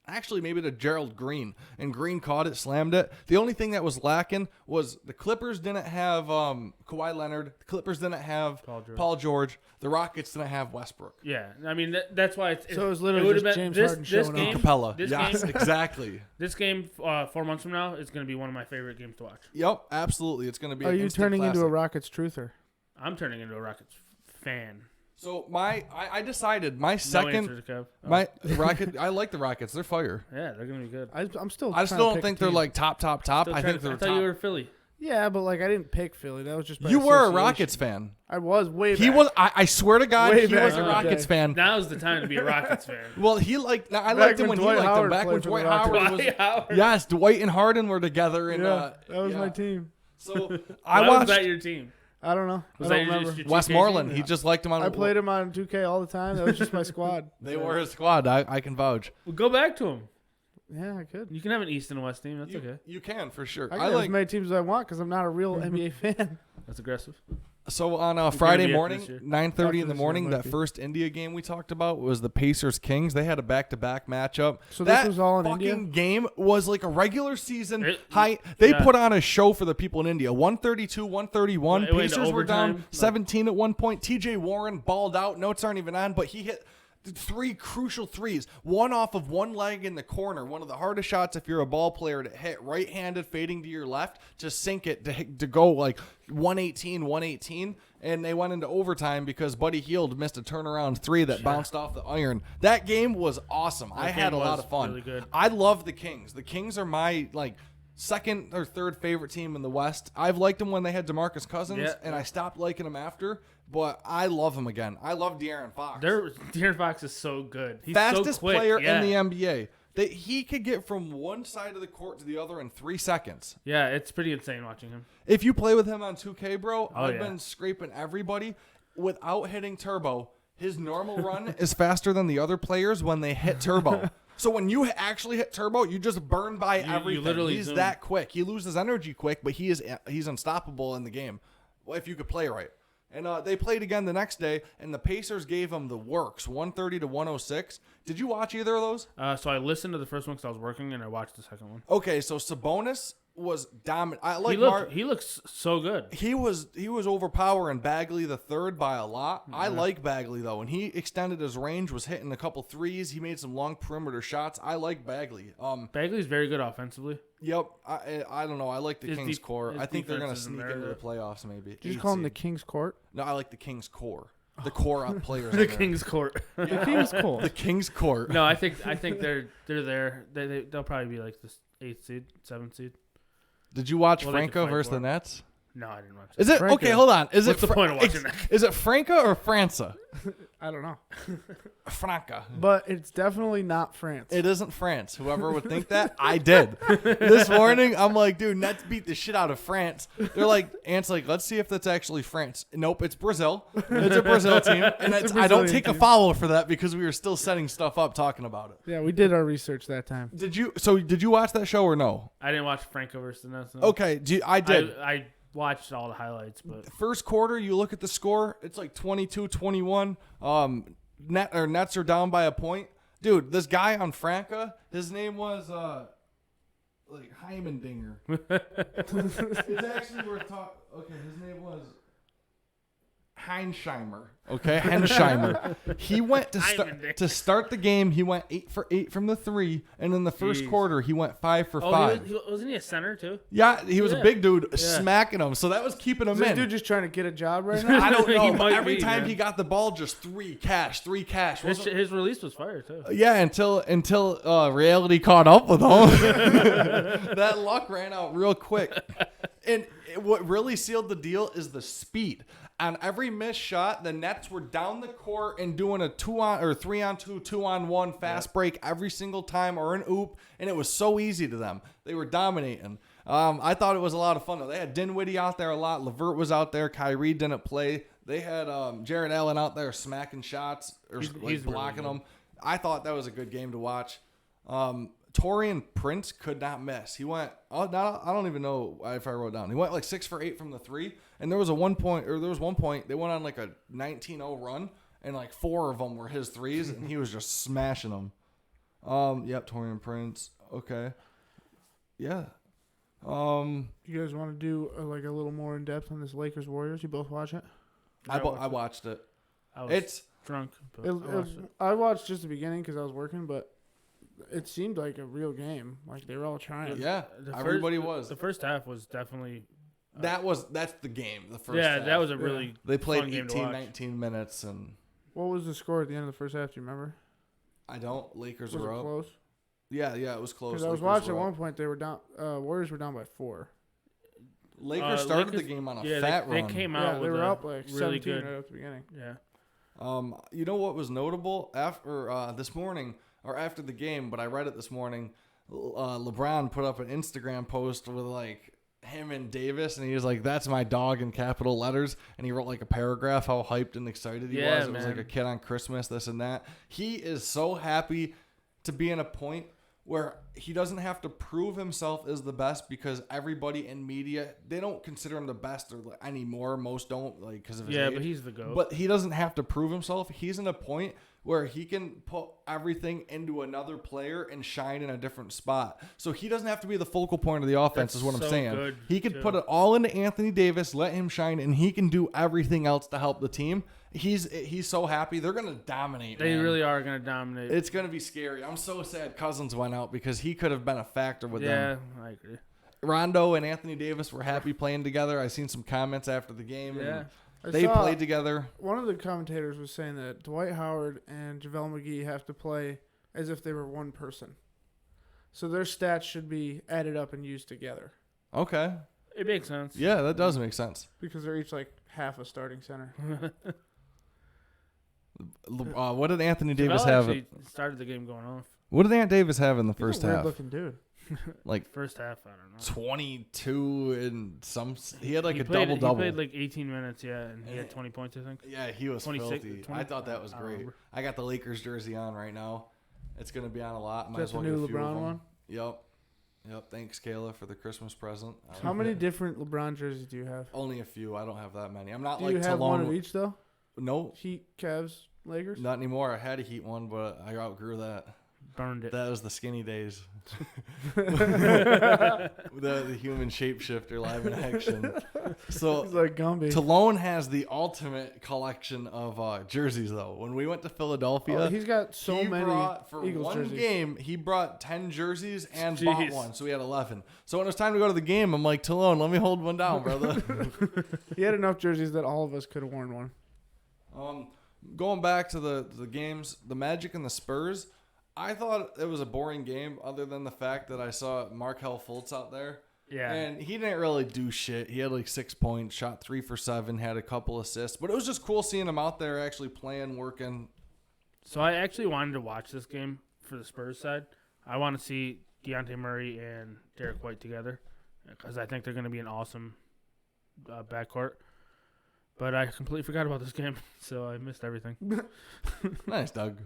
Actually, maybe to Gerald Green. And Green caught it, slammed it. The only thing that was lacking was the Clippers didn't have Kawhi Leonard. The Clippers didn't have Paul George. The Rockets didn't have Westbrook. Yeah, I mean that's why it's. So it was literally would've just been- James Harden this showing game, up. Capella. This Yes, game, exactly. this game 4 months from now is going to be one of my favorite games to watch. Yep, absolutely. It's going to be Are an you instant turning into a classic. Rockets truther? I'm turning into a Rockets fan. So I decided my No second answer to Kev. Oh. my Rocket. I like the Rockets. They're fire. Yeah, they're going to be good. I'm still. I just trying to don't pick think a they're team. like top. Still I trying think to- they're I thought top. you were Philly. Yeah, but like I didn't pick Philly. That was just by You were a association. Rockets fan. I was way. He back. was. I swear to God, Way he back was a in the Rockets day. fan. Now's the time to be a Rockets fan. Well, he liked. I Back liked him when when he Dwight liked him. Howard Back when played for Dwight the Howard Rockets. was. Dwight Howard. Yes, Dwight and Harden were together. And, Yeah, that was yeah. my team. So Why I was watched that your team? I don't know. Was I that don't your- remember. your Westmoreland. team? He just liked him on. I played him on 2K all the time. That was just my squad. They were his squad. I can vouch. Well, go back to him. Yeah, I could. You can have an East and a West team. That's okay. You can for sure. I can I have like. as many teams as I want because I'm not a real NBA fan. That's aggressive. So on gonna Friday be after morning, this year. 9:30 in After the this year, morning, might that be. first India game we talked about was the Pacers Kings. They had a back-to-back matchup. So this that was all in fucking India? game was like a regular season It- high. They yeah. put on a show for the people in India. 132, 131. It went into Pacers were down overtime? 17 at one point. TJ Warren balled out. Notes aren't even on, but he hit 3 crucial threes. One off of one leg in the corner. One of the hardest shots if you're a ball player to hit. Right-handed, fading to your left, to sink it, to go like 118. And they went into overtime because Buddy Hield missed a turnaround 3 that bounced off the iron. That game was awesome. I had a game lot was of fun. really good. I love the Kings. The Kings are my second or third favorite team in the West. I've liked them when they had DeMarcus Cousins, Yeah. and I stopped liking them after. But I love them again. I love De'Aaron Fox. De'Aaron Fox is so good. He's Fastest so quick. player Yeah. in the NBA. He could get from one side of the court to the other in 3 seconds. Yeah, it's pretty insane watching him. If you play with him on 2K, bro, Oh, I've yeah. been scraping everybody without hitting turbo. His normal run is faster than the other players when they hit turbo. So when you actually hit turbo, you just burn by You everything. literally He's zoom. that quick. He loses energy quick, but he's unstoppable in the game. Well, if you could play right. And they played again the next day, and the Pacers gave them the works, 130 to 106. Did you watch either of those? So I listened to the first one because I was working, and I watched the second one. Okay, so Sabonis was dominant. I like He looks so good. He was overpowering Bagley the third by a lot. I like Bagley though, and he extended his range, was hitting a couple threes. He made some long perimeter shots. I like Bagley. Bagley's very good offensively. Yep. I don't know. I like the His Kings deep- core. his I think they're gonna defense isn't sneak there, into the though. playoffs maybe. Did you 8 call him the seed. King's Court? No, I like the Kings core. The core up players. The on there. King's Court. The King's Court. The Kings court. No, I think they're there. They'll probably be like the 8th seed, 7th seed. Did you watch Well, they could Franco fight versus for the it. Nets? No, I didn't watch it. Is it Franco. okay? Hold on. Is What's it the point of watching that? Is it Franca or Franca? I don't know. Franca. But it's definitely not France. It isn't France. Whoever would think that, I did. This morning, I'm like, dude, Nets beat the shit out of France. They're like, Ant's like, let's see if that's actually France. Nope, it's Brazil. It's a Brazil team. And It's a I don't Brazilian take a team. follow for that because we were still setting stuff up talking about it. Yeah, we did our research that time. Did you watch that show or no? I didn't watch Franco versus the Nets. No. Okay, I did. I watched all the highlights, but First quarter, you look at the score, it's like 22-21. Nets are down by a point. Dude, this guy on Franca, his name was like Heimendinger. It's actually worth talking. Okay, his name was Heinsheimer. Okay, Hensheimer. He went to start the game. He went 8 for 8 from the 3, and in the first Jeez. quarter, he went 5 for oh, 5. wasn't he a center too? Yeah, he was a Yeah. big dude smacking him, so that was keeping him Is this in. dude just trying to get a job right now? I don't He know, but might every be, time man. he got the ball, just 3 cash. His release was fire too. Yeah, until reality caught up with him. That luck ran out real quick. And what really sealed the deal is the speed. On every missed shot, the Nets were down the court and doing a 3-on-2, 2-on-1 fast break every single time, or an oop, and it was so easy to them. They were dominating. I thought it was a lot of fun though. They had Dinwiddie out there a lot. LeVert was out there. Kyrie didn't play. They had Jared Allen out there smacking shots or He's blocking really them. I thought that was a good game to watch. Torian Prince could not miss. He went. I don't even know if I wrote down. He went like 6 for 8 from the three, and there was one point they went on like a 19-0 run, and like 4 of them were his threes, and he was just smashing them. Yep, Torian Prince. Okay. Yeah. You guys want to do like a little more in depth on this Lakers Warriors? You both watch it? I watched it. It's drunk. But I watched just the beginning because I was working, but it seemed like a real game. Like they were all trying. Yeah, everybody was. The first half was definitely. That's the game. The first. Yeah, half. that was a really. They played fun game 18, 19 minutes, and. What was the score at the end of the first half? Do you remember? I don't. Lakers Was were it up. close? Yeah, it was close. Because I was watching at one point. They were down. Warriors were down by 4. Lakers started the game on a fat run. They came out. Yeah, they were up like really 17 good. right at the beginning. Yeah. You know what was notable after this morning or after the game, but I read it this morning. LeBron put up an Instagram post with like him and Davis, and he was like, "That's my dog" in capital letters, and he wrote like a paragraph how hyped and excited he was. It was like a kid on Christmas, this and that. He is so happy to be in a point where he doesn't have to prove himself as the best, because everybody in media, they don't consider him the best or anymore. Most don't, like, because of his age. But he's the GOAT. But he doesn't have to prove himself. He's in a point where he can put everything into another player and shine in a different spot. So he doesn't have to be the focal point of the offense, is what I'm saying. He could put it all into Anthony Davis, let him shine, and he can do everything else to help the team. He's so happy. They're going to dominate. They man. really are going to dominate. It's going to be scary. I'm so sad Cousins went out, because he could have been a factor with them. Yeah, I agree. Rondo and Anthony Davis were happy playing together. I seen some comments after the game. Yeah. And they played together. One of the commentators was saying that Dwight Howard and JaVale McGee have to play as if they were one person. So their stats should be added up and used together. Okay. It makes sense. Yeah, that does make sense. Because they're each like half a starting center. What did Anthony Davis have? Actually started the game going off. What did Ant Davis have in the first He's a weird half? looking dude. Like First half, I don't know. 22 and some. He had like He a played- double-double. He played like 18 minutes, and he had 20 points, I think. Yeah, he was 26, filthy. 20 I thought that was I don't great. remember. I got the Lakers jersey on right now. It's gonna be on a lot. Might That's as well the get new a few of LeBron them. one? Yep. Thanks, Kayla, for the Christmas present. How many different LeBron jerseys do you have? Only a few. I don't have that many. I'm not Do like you have one Talone. of each though? No, Heat, Cavs, Lakers? not anymore. I had a Heat one, but I outgrew that. Burned it. That was the skinny days. the human shapeshifter live in action. So He's like Gumby. Talone has the ultimate collection of jerseys, though. When we went to Philadelphia, Oh, he's got so he many brought, for Eagles one jerseys. game, he brought 10 jerseys and bought Jeez. one, so we had 11. So when it was time to go to the game, I'm like, Talone, let me hold one down, brother. He had enough jerseys that all of us could have worn one. Going back to the games, the Magic and the Spurs, I thought it was a boring game, other than the fact that I saw Markelle Fultz out there. Yeah. And he didn't really do shit. He had like 6 points, shot 3 for 7, had a couple assists. But it was just cool seeing him out there actually playing, working. So I actually wanted to watch this game for the Spurs side. I want to see Dejounte Murray and Derek White together, because I think they're going to be an awesome backcourt. But I completely forgot about this game, so I missed everything. Nice, Doug.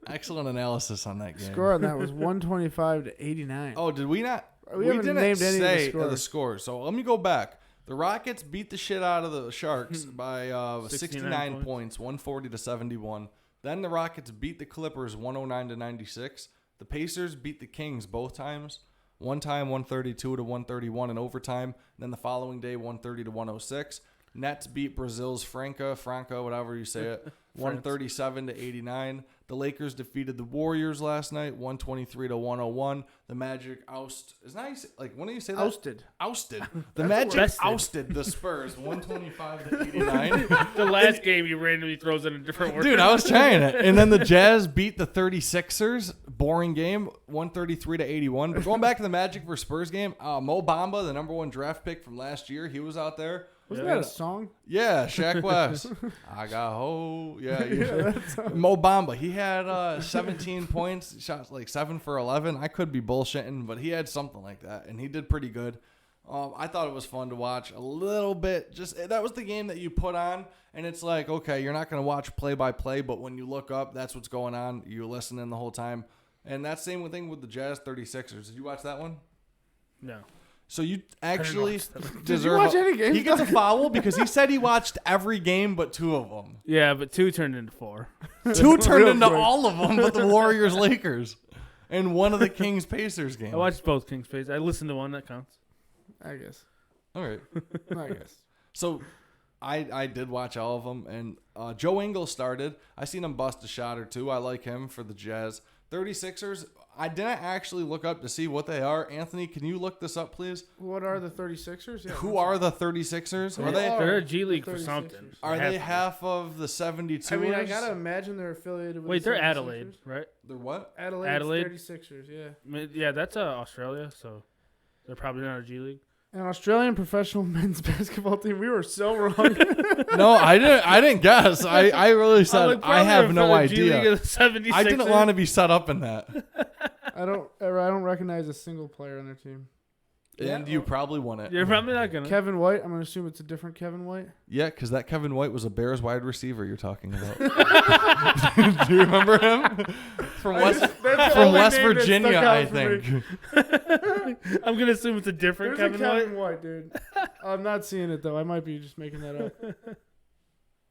Excellent analysis on that game. Score on that was 125-89. Oh, did we not? We haven't didn't named any of the say scores. scores. So let me go back. The Rockets beat the shit out of the Sharks by 69 points, 140-71. Then the Rockets beat the Clippers 109-96. The Pacers beat the Kings both times. One time 132-131 in overtime. Then the following day 130-106. Nets beat Brazil's Franca, whatever you say it, 137-89. The Lakers defeated the Warriors last night, 123-101. The Magic is nice. Like, when do you say that? Ousted. The Magic ousted the Spurs, 125-89. The last game he randomly throws in a different word. Dude, I was trying it. And then the Jazz beat the 36ers. Boring game, 133-81. But going back to the Magic versus Spurs game, Mo Bamba, the number 1 draft pick from last year, he was out there. Wasn't that a song? Yeah, Shaq West. I got ho. Yeah. Mo Bamba. He had 17 points, shot like 7 for 11. I could be bullshitting, but he had something like that, and he did pretty good. I thought it was fun to watch a little bit. That was the game that you put on, and it's like, okay, you're not going to watch play-by-play, but when you look up, that's what's going on. You're listening the whole time. And that same thing with the Jazz 36ers. Did you watch that one? No. So you actually Did deserve. you watch any games? He gets a foul because he said he watched every game but 2 of them. Yeah, but 2 turned into 4. 2 turned Real into quick. all of them but the Warriors Lakers, and one of the Kings Pacers games. I watched both Kings Face. I listened to one that counts. I guess. All right. I guess. So I did watch all of them, and Joe Ingles started. I seen him bust a shot or 2. I like him for the Jazz. 36ers. I didn't actually look up to see what they are. Anthony, can you look this up, please? What are the 36ers? Yeah, Who are the 36ers? Are they They're a G League the for 36ers. something. are Have they to be. half of the 72ers? I mean, I gotta imagine they're affiliated with. Wait, the they're 76ers. Adelaide, right? They're what? Adelaide 36ers, yeah. I mean, yeah, that's Australia, so they're probably not a G League. An Australian professional men's basketball team. We were so wrong. No, I didn't guess. I really said I have no idea. I didn't want to be set up in that. I don't recognize a single player on their team. And you probably won it. You're probably not gonna. Kevin White. I'm gonna assume it's a different Kevin White. Yeah, because that Kevin White was a Bears wide receiver you're talking about. Do you remember him? From West Virginia, I think. I'm gonna assume it's a different There's Kevin a White. Kevin White, dude. I'm not seeing it though. I might be just making that up.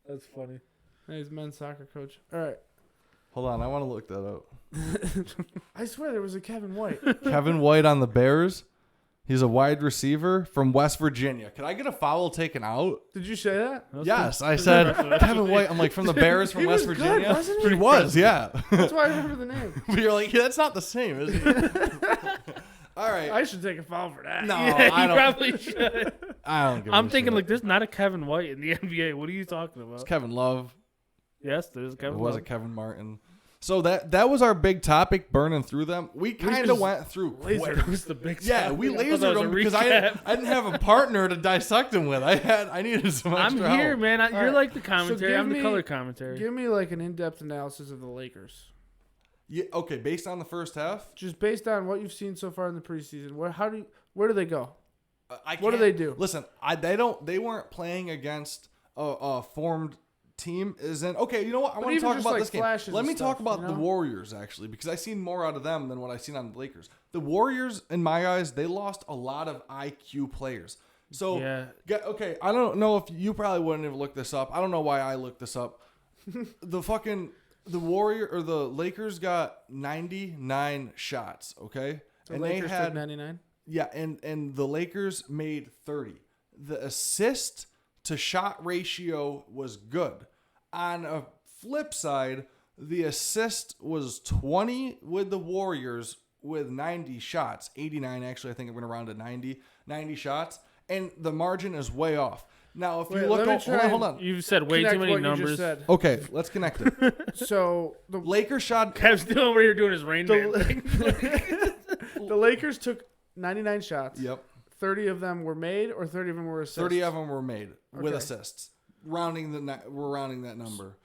That's funny. Hey, he's men's soccer coach. All right. Hold on, I want to look that up. I swear there was a Kevin White. Kevin White on the Bears. He's a wide receiver from West Virginia. Could I get a foul taken out? Did you say that? Yes, I said Kevin White. I'm like, from the Bears from He West was good, Virginia. wasn't he? He was, yeah. That's why I remember the name. But you're like, yeah, that's not the same, is it? All right. I should take a foul for that. No, Yeah, I you don't. probably should. I don't give I'm a thinking shit. like there's not a Kevin White in the NBA. What are you talking It's about? Kevin Love. Yes, there's It Kevin. was Love. a Kevin Martin. So that was our big topic, burning through them. We kind of just went through Laser quick. was the big. Yeah, topic. we I thought that lasered was a them because recap. I didn't have a partner to dissect them with. I needed some I'm extra here, help. man. You're right. like the So commentary. give I'm the me- color commentary. Give me like an in-depth analysis of the Lakers. Yeah, okay, based on the first half, Just based on what you've seen so far in the preseason. Where do they go? I What do can't- they do? Listen, they weren't playing against a formed team. Okay, you know what? I But want to even talk just, about like, this game. flashes Let and me talk stuff, about you the know? Warriors actually, because I seen more out of them than what I seen on the Lakers. The Warriors, in my eyes, they lost a lot of IQ players. So Yeah. okay, I don't know if you probably wouldn't have looked this up. I don't know why I looked this up. The Lakers got 99 shots, okay? So and Lakers they had took 99. yeah, and the Lakers made 30. The assist to shot ratio was good. On a flip side, the assist was 20 with the Warriors with 90 shots. 89 actually, I think I'm going to round to 90 shots. And the margin is way off. Now, if Wait, you look let me at try hold on. You've said way Connect too many what you numbers. just said. Okay, let's connect it. So the Lakers shot Kev's still over here doing his Rain Man thing. the Lakers took 99 shots. Yep. 30 of them were made, or 30 of them were assists. 30 of them were made with Okay. assists. We're rounding that number.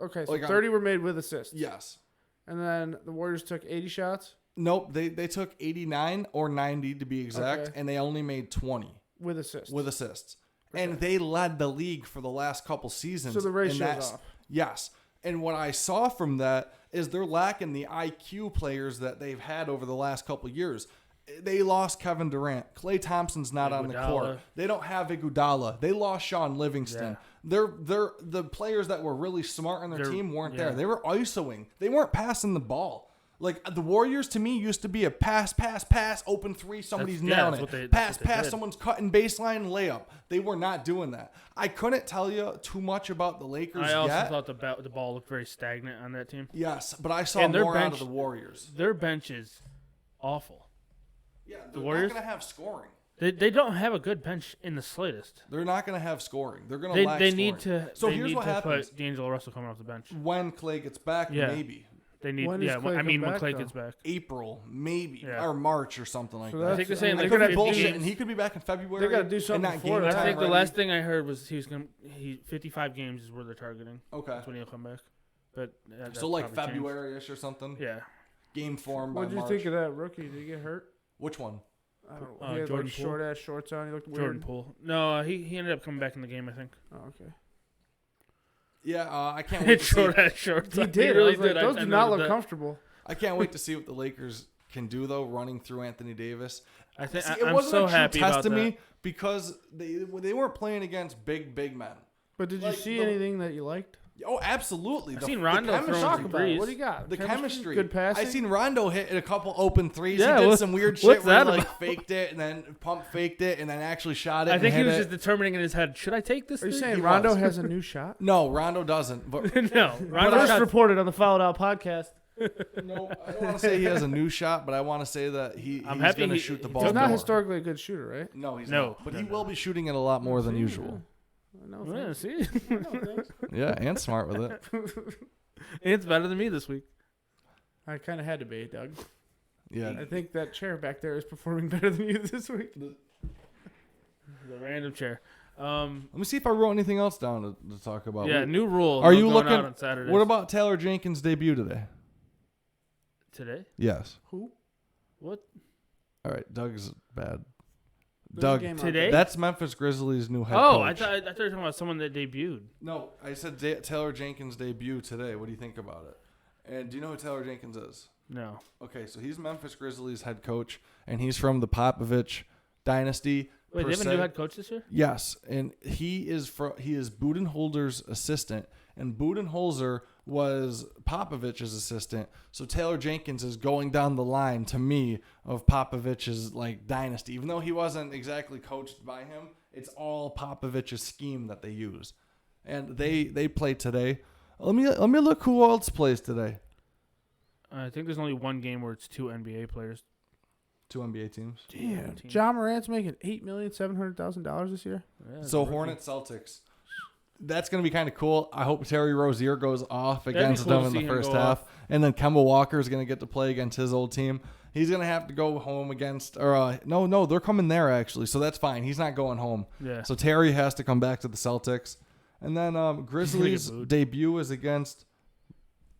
Okay, so Like, 30 were made with assists. Yes. And then the Warriors took 80 shots Nope, they took 89 or 90 to be exact, Okay. and they only made 20 with assists. with assists. And they led the league for the last couple seasons. So the in ratio's that- off. Yes. And what I saw from that is they're lacking the IQ players that they've had over the last couple years. They lost Kevin Durant. Klay Thompson's not on the Iguodala. court. They don't have Iguodala. They lost Sean Livingston. They're the players that were really smart on their team weren't there. They were ISOing. They weren't passing the ball. Like the Warriors to me used to be a pass, open three, somebody's nailing it. Pass, someone's cutting baseline, layup. They were not doing that. I couldn't tell you too much about the Lakers I also yet. thought the ball looked very stagnant on that team. Yes, but I saw more out of the Warriors. Their bench is awful. Yeah, the they're Warriors not going to have scoring. They don't have a good bench in the slightest. They're not going to have scoring. They're going to lack They scoring. need to. So they here's need what to happens. put D'Angelo Russell coming off the bench. When Clay gets back, maybe. They need. When does Clay I come mean, when back, Clay though? gets back. April, maybe, Yeah. or March or something like So that. I think they're saying I like could be 50 bullshit, games. and he could be back in February. They got to do something and not before game that. I think the ready. last thing I heard was he was going. 55 games is where they're targeting. Okay. That's when he'll come back. But that's So like probably changed. February-ish or something. Yeah. Game form by What did you March. think of that rookie? Did he get hurt? Which one? I don't know. He had Jordan like Poole? short ass shorts on. He looked weird. Jordan Poole. No, he ended up coming back in the game. I think. Oh, okay. Yeah, I can't wait to see. Short ass shorts. He did. really I was like, did. those I do not noted look that. comfortable. I can't wait to see what the Lakers can do though, running through Anthony Davis. I think See, I'm wasn't so a true happy test about to that. me because they weren't playing against big men. But did you Like, see the- anything that you liked? Oh, absolutely. I've seen Rondo chemistry- throwing Talk some about it. threes. What do you got? The chemistry. Good passing. I seen Rondo hit a couple open threes. Yeah, he did what's- some weird what's shit where he that like about? faked it and then pump faked it and then actually shot it. I think and he was hit just it. determining in his head, should I take this? Are you thing? saying He Rondo was. has a new shot? No, Rondo doesn't. But No, Rondo First shot. reported on the Fouled Out podcast. no, I don't want to say he has a new shot, but I want to say that he's I'm happy going to he- shoot the he's ball. He's not more. historically a good shooter, right? No, he's No. not. But he No, will no. be shooting it a lot more than See, usual. No, Yeah, thanks. see, No, thanks. Yeah, and smart with it. it's better than me this week. I kind of had to be, Doug. Yeah. I think that chair back there is performing better than you this week. The random chair. Let me see if I wrote anything else down to talk about. Yeah, new rule. Are no you going looking? out on Saturdays. What about Taylor Jenkins' debut today? today? Yes. Who? What? All right, Doug's bad. There's a Doug, game out today? there. that's Memphis Grizzlies' new head Oh, coach. I thought you were talking about someone that debuted. No, I said Taylor Jenkins' debut today. What do you think about it? And do you know who Taylor Jenkins is? No. Okay, so he's Memphis Grizzlies head coach, and he's from the Popovich dynasty. Wait, per they have a se. new head coach this year? Yes, and he is Budenholzer's assistant, and Budenholzer was Popovich's assistant. So Taylor Jenkins is going down the line to me of Popovich's like dynasty, even though he wasn't exactly coached by him. It's all Popovich's scheme that they use, and they play today. Let me look who else plays today. I think there's only one game where it's two NBA players. 2 NBA teams. Damn. team. John Morant's making $8,700,000 this year. Yeah, So it's a rookie. Hornets Celtics. That's going to be kind of cool. I hope Terry Rozier goes off That'd be against cool to them in see the him first go half. off. And then Kemba Walker is going to get to play against his old team. He's going to have to go home against no, they're coming there actually. So that's fine. He's not going home. Yeah. So Terry has to come back to the Celtics. And then Grizzlies booed. debut is against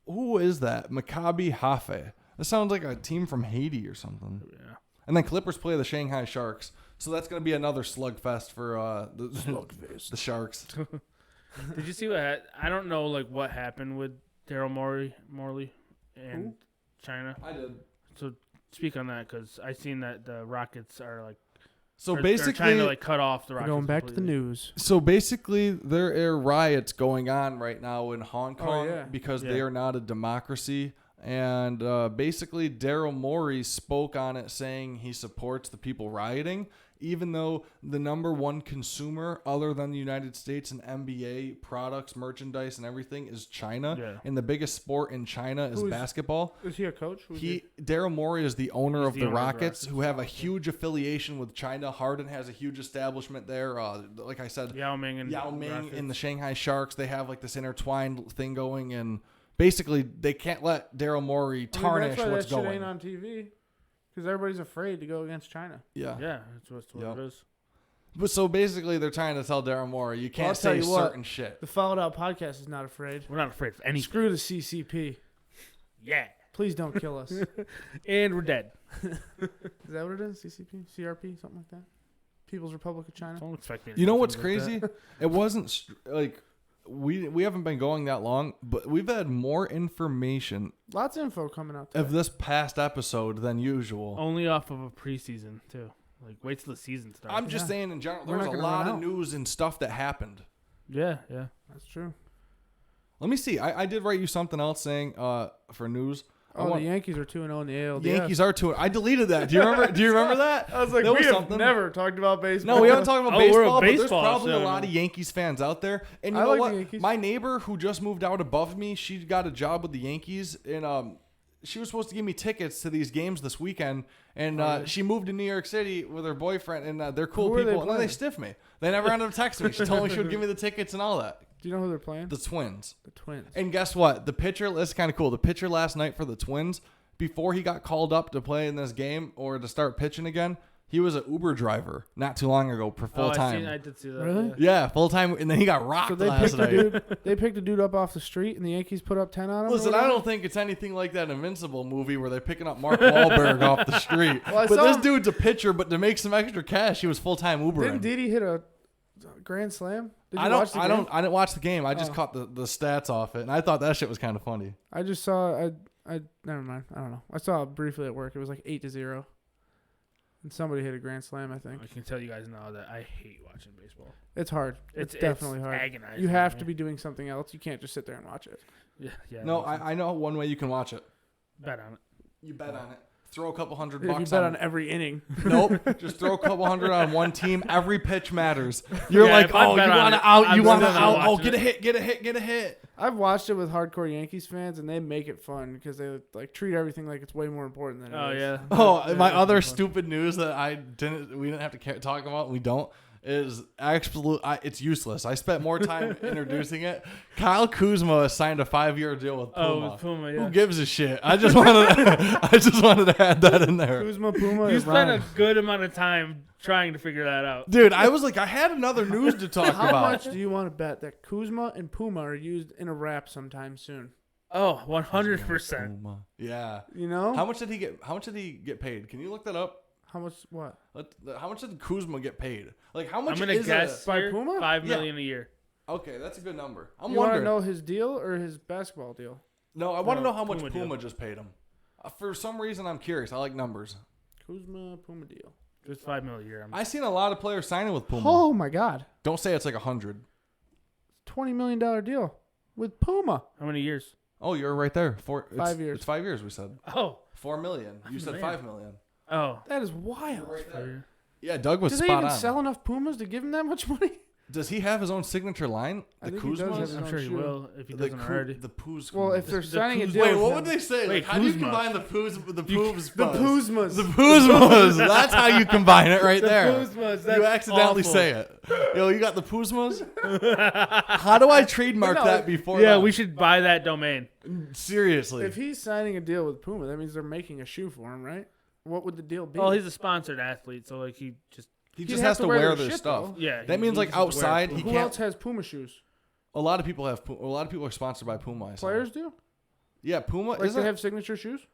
who is that? Maccabi Haifa. That sounds like a team from Haiti or something. Yeah. And then Clippers play the Shanghai Sharks. So that's going to be another slugfest for the Sharks. Did you see I don't know like what happened with Daryl Morley and China. I did. So speak on that because I seen that the Rockets are like So they're basically, trying to like cut off the We're Rockets. going back to the completely. news. so basically, there are riots going on right now in Hong Kong yeah. because Yeah. they are not a democracy. And basically, Daryl Morey spoke on it, saying he supports the people rioting, even though the number one consumer, other than the United States and NBA products, merchandise, and everything, is China. Yeah. And the biggest sport in China is Who is- basketball. Is he a coach? Daryl Morey is the owner He's of the the owner of the Rockets, Rockets. who have a huge affiliation with China. Harden has a huge establishment there. Like I said, Yao Ming and Yao Ming Rockets. and the Shanghai Sharks, they have like this intertwined thing going, and basically they can't let Daryl Morey tarnish that's why what's that shit going. ain't on TV. Because everybody's afraid to go against China. Yeah. Yeah, that's what Yep. it is. But so basically they're trying to tell Daryl Morey you I'll can't tell say you what. certain shit. The Fouled Out podcast is not afraid. We're not afraid of anything. Screw the CCP. Yeah. Please don't kill us. Is And we're dead. that what it is? CCP? CRP? Something like that? People's Republic of China? Don't expect me to You know do what's things like crazy? that. It wasn't like we haven't been going that long, but we've had more information Lots of info coming out of today. this past episode than usual. Only off of a preseason too. Like wait till the season starts. I'm just Yeah. saying in general, We're there was not a gonna lot run of out. news and stuff that happened. Yeah, yeah. That's true. Let me see. I did write you something else saying for news. Oh, the Yankees are 2-0 in the ALDS. Yankees are 2. I deleted that. Do you remember? Do you remember that? I was like, That we was have something. never talked about baseball. No, we haven't talked about Oh, we're a baseball, but there's baseball probably a show. lot of Yankees fans out there. And you I know like what? the Yankees. My neighbor who just moved out above me, she got a job with the Yankees, and she was supposed to give me tickets to these games this weekend. And she moved to New York City with her boyfriend, and they're cool Who are they people. And then they playing? stiffed me. They never ended up texting me. She told me she would give me the tickets and all that. Do you know who they're playing? The Twins. The Twins. And guess what? The pitcher, this is kind of cool. The pitcher last night for the Twins, before he got called up to play in this game or to start pitching again, he was an Uber driver not too long ago for full time. I did see that. Really? Yeah, full time. And then he got rocked So they last picked a night. dude. They picked a dude up off the street, and the Yankees put up 10 on him. Listen, or I whatever? don't think it's anything like that Invincible movie where they're picking up Mark Wahlberg off the street. Well, I but saw this him- dude's a pitcher, but to make some extra cash, he was full time Ubering. Didn't Didi hit a grand slam? Did you I watch don't. the game? I didn't watch the game. I just Oh. caught the stats off it, and I thought that shit was kind of funny. I just saw. I never mind. I don't know. I saw it briefly at work. It was like 8-0, and somebody hit a grand slam. I think I can tell you guys now that I hate watching baseball. it's hard. It's definitely hard. Agonizing. You have man. to be doing something else. You can't just sit there and watch it. Yeah. No, I know one way you can watch it. bet on it. You bet on it. Throw a couple $100 If you bucks bet on on every inning. Nope. Just throw a couple hundred on one team. Every pitch matters. You're Yeah, like, if I oh, you bet on want it, to out. I'm You want to still out. Oh, watching get a it. hit. Get a hit. Get a hit. I've watched it with hardcore Yankees fans, and they make it fun because they like treat everything like it's way more important than it Oh is. yeah. Oh, my Yeah, other it's fun. stupid news that we didn't have to talk about, and we don't, is it's useless. I spent more time introducing it. Kyle Kuzma has signed a 5-year deal with Puma. Oh, with Puma. Yeah. Who gives a shit? I just wanted to add that in there. Kuzma, Puma, You is spent a Ryan. good amount of time trying to figure that out. Dude, I was like, I had another news to talk How about. much do you want to bet that Kuzma and Puma are used in a rap sometime soon? Oh, 100%. Puma. Yeah. You know How much did he get paid? Can you look that up? How much? What? How much did Kuzma get paid? Like, how much I'm gonna is guess By here, Puma? $5 Yeah. million a year. Okay, that's a good number. I'm You want to wondering. know his deal or his basketball deal? No, I want to No, know how much Puma Puma deal. just paid him. For some reason, I'm curious. I like numbers. Kuzma, Puma deal. It's $5 million a year. I seen a lot of players signing with Puma. Oh my God! Don't say it's like 100. $20 million deal with Puma. How many years? Oh, you're right there. 5 years. It's 5 years. We said Oh. 4 million. You said Man. 5 million. Oh. That is wild. Yeah, Doug was Do they spot even on. sell enough Pumas to give him that much money? Does he have his own signature line? I The think he does have Kuzmas? his I'm own sure he shoe. will if he The doesn't already. The Poos. Well, if they're The signing a Kuz- deal, Wait, with what him- would they say? Wait, Like, how do you Kuzma. combine the Poos with the Poos? The Puzmas. The Poosmas. That's how you combine it right there. Kuzmas, You that's accidentally awful. say it. Yo, you got the Poosmas? How do I trademark But no, that before Yeah, that? we should buy that domain. Seriously. If he's signing a deal with Puma, that means they're making a shoe for him, right? What would the deal be? Oh, he's a sponsored athlete, so like he just he he'd just have has to to wear wear their their shit, stuff. though. yeah. That means, like, just wears outside, Puma. he Who can't- else has Puma shoes? A lot of people have. A lot of people are sponsored by Puma. I saw. Players do. Yeah, Puma. Like Isn't they have signature shoes.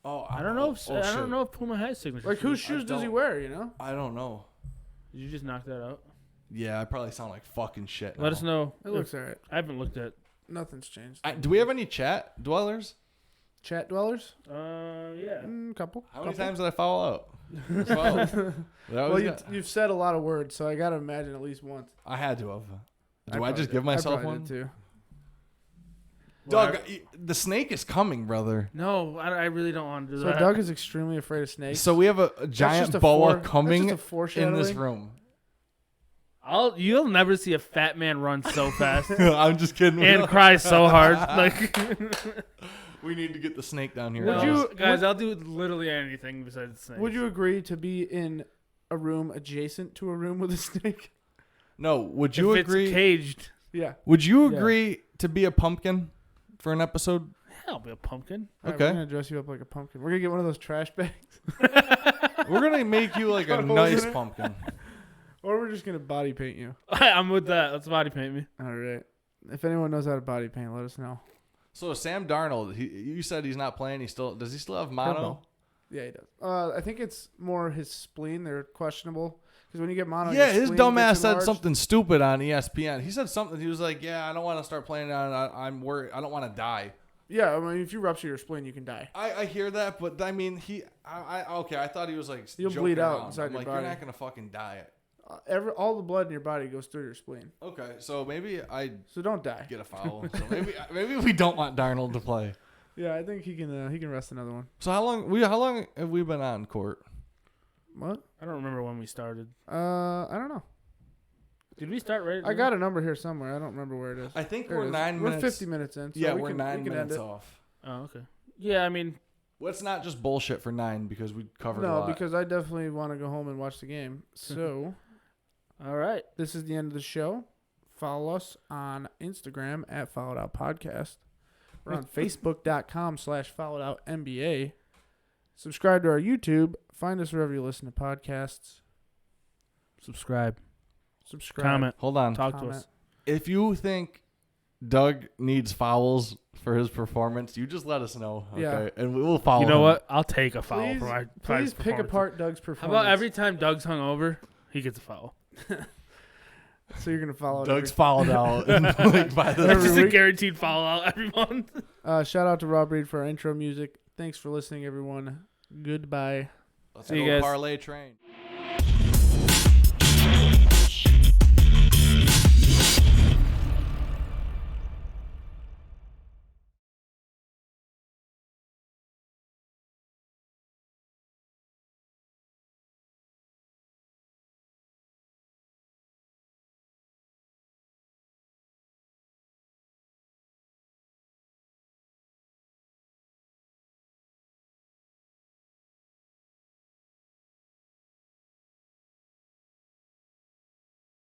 Oh, I don't know. If, oh, I shit. don't know if Puma has signature. Like whose shoes. shoes does he don't. wear? You know. I don't know. Did you just knock that out? Yeah, I probably sound like fucking shit. Let us know. It looks alright. I haven't looked at. Nothing's changed. Do we have any chat dwellers? Chat dwellers. Yeah. Couple. How many Couple. times did I follow out? 12. Well, you've said a lot of words, so I gotta imagine at least once. I had to have. Do I probably just did. give myself I probably one? did too. Doug, the snake is coming, brother. No, I really don't want to do So that. Doug is extremely afraid of snakes. So we have a That's giant just a boa that's coming just a in foreshadowing. this room. You'll never see a fat man run so fast I'm just kidding. and cry so hard. Like, We need to get the snake down here. Would guys. you- guys? I'll do literally anything besides snakes. Would you agree to be in a room adjacent to a room with a snake? No. Would if you it's agree? caged? Yeah. Would you Yeah. agree to be a pumpkin for an episode? I'll be a pumpkin. All right, Okay. we're gonna dress you up like a pumpkin. We're gonna get one of those trash bags, We're gonna make you like a Got holes nice in it? pumpkin. or we're just gonna body paint you. I'm with that. Let's body paint me. All right. If anyone knows how to body paint, let us know. So Sam Darnold, you said he's not playing. Does he still have mono? Yeah, he does. I think it's more his spleen. They're questionable because when you get mono, Yeah, your his spleen dumb gets ass said enlarged. something stupid on ESPN. He said something. He was like, "Yeah, I don't want to start playing on. I'm worried. I don't want to die." Yeah, I mean, if you rupture your spleen, you can die. I hear that, but I mean, I thought he was like, You'll joking bleed out around. inside I'm your like, body. You're not gonna fucking die. All the blood in your body goes through your spleen, Okay, so maybe I so don't die. get a foul. So maybe we don't want Darnold to play. Yeah, I think he can rest another one. So how long have we been on court? What? I don't remember when we started. I don't know. Did we start right? I got a number here somewhere. I don't remember where it is. I think There we're it is. 9 minutes. We're 50 minutes in. So Yeah, we we're can, 9 we can end minutes it. off. Oh, okay. Yeah, I mean, Well, it's not just bullshit for 9 because we covered a No, lot. because I definitely want to go home and watch the game. So, all right. this is the end of the show. Follow us on Instagram at Followed Out Podcast. We're on Facebook.com/FollowedOutNBA. Subscribe to our YouTube. Find us wherever you listen to podcasts. Subscribe. Subscribe. Hold on. Talk to Comment. us. If you think Doug needs fouls for his performance, you just let us know. Okay. Yeah. And we will follow You know him. what? I'll take a foul Please, for my please pick performance. apart Doug's How performance. about every time Doug's hungover, he gets a foul? So you're gonna follow. Doug's fouled out. Like, by the That's just a week? guaranteed foul out every month. Shout out to Rob Reed for our intro music. Thanks for listening, everyone. Goodbye. Let's See you go guys. parlay train.